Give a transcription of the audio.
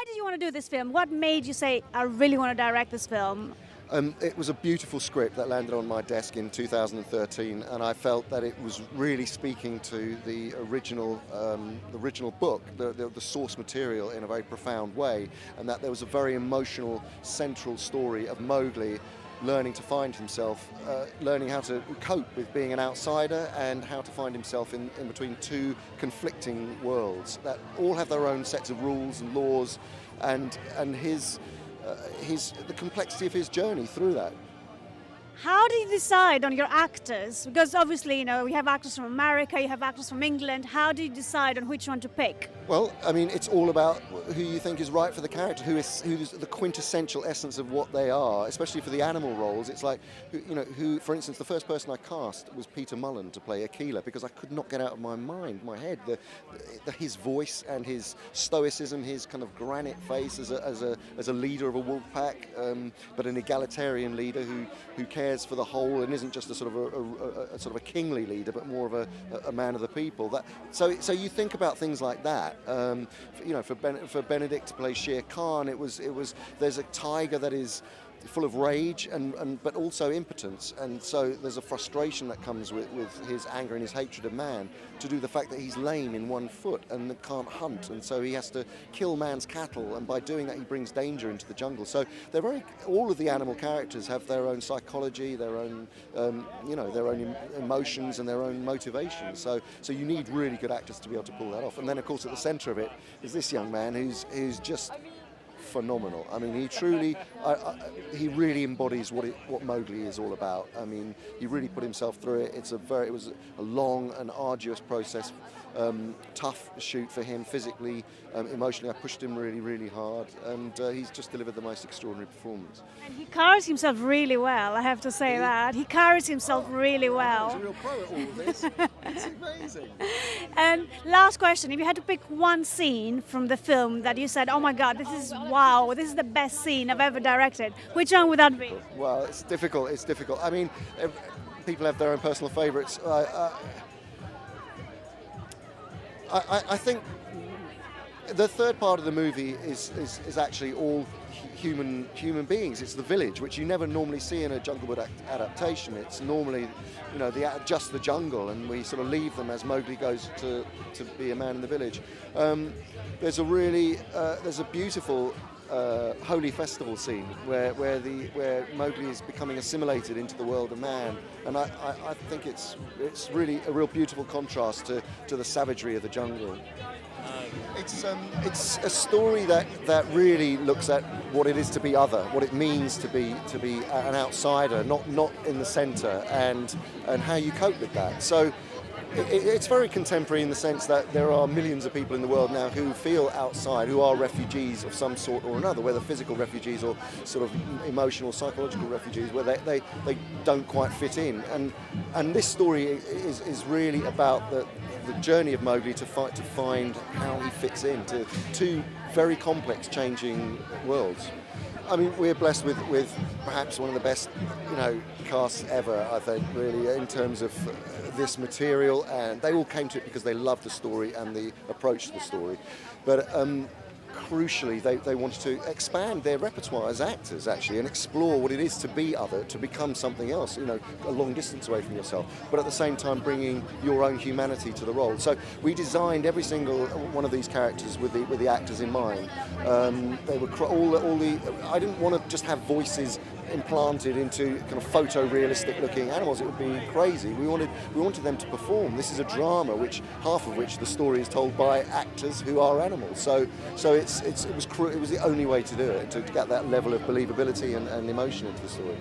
did you want to do this film? What made you say, I really want to direct this film? It was a beautiful script that landed on my desk in 2013, and I felt that it was really speaking to the original book, the source material, in a very profound way, and that there was a very emotional, central story of Mowgli learning to find himself, learning how to cope with being an outsider and how to find himself in between two conflicting worlds that all have their own sets of rules and laws, and the complexity of his journey through that. How do you decide on your actors? Because obviously, we have actors from America, you have actors from England. How do you decide on which one to pick? Well, I mean, it's all about who you think is right for the character, who's the quintessential essence of what they are, especially for the animal roles. It's like, who, for instance, the first person I cast was Peter Mullen to play Aquila, because I could not get out of my head, his voice and his stoicism, his kind of granite face as a leader of a wolf pack, but an egalitarian leader who cares for the whole and isn't just a sort of a kingly leader, but more of a man of the people. So you think about things like that. For Benedict to play Shere Khan, there's a tiger that is full of rage but also impotence, and so there's a frustration that comes with his anger and his hatred of man, to do the fact that he's lame in one foot and can't hunt, and so he has to kill man's cattle, and by doing that he brings danger into the jungle. So all of the animal characters have their own psychology, their own their own emotions and their own motivations, so you need really good actors to be able to pull that off. And then of course at the centre of it is this young man who's just phenomenal. I mean, he really embodies what Mowgli is all about. I mean, he really put himself through it. It was a long and arduous process, tough shoot for him physically, emotionally. I pushed him really, really hard, and he's just delivered the most extraordinary performance. And he carries himself really well, I have to say that. He carries himself really well. He's a real pro at all of this. It's amazing. And last question, if you had to pick one scene from the film that you said, oh my God, this is the best scene I've ever directed, which one would that be? Well, it's difficult. I mean, people have their own personal favourites. I think the third part of the movie is actually all human beings. It's the village, which you never normally see in a Jungle Book adaptation. It's normally, just the jungle, and we sort of leave them as Mowgli goes to be a man in the village. There's a beautiful holy festival scene where Mowgli is becoming assimilated into the world of man, and I think it's really a real beautiful contrast to the savagery of the jungle. It's a story that really looks at what it is to be other, what it means to be an outsider, not in the centre, and how you cope with that. So it's very contemporary in the sense that there are millions of people in the world now who feel outside, who are refugees of some sort or another, whether physical refugees or sort of emotional, psychological refugees, where they don't quite fit in. And this story is really about the journey of Mowgli to find how he fits into two very complex, changing worlds. I mean, we're blessed with perhaps one of the best, casts ever, I think, really, in terms of this material, and they all came to it because they loved the story and the approach to the story. But crucially, they wanted to expand their repertoire as actors, actually, and explore what it is to be other, to become something else, a long distance away from yourself, but at the same time bringing your own humanity to the role. So we designed every single one of these characters with the actors in mind. They were I didn't want to just have voices implanted into kind of photorealistic looking animals. It would be crazy. We wanted them to perform. This is a drama, half of which the story is told by actors who are animals. So it was the only way to do it, to get that level of believability and emotion into the story.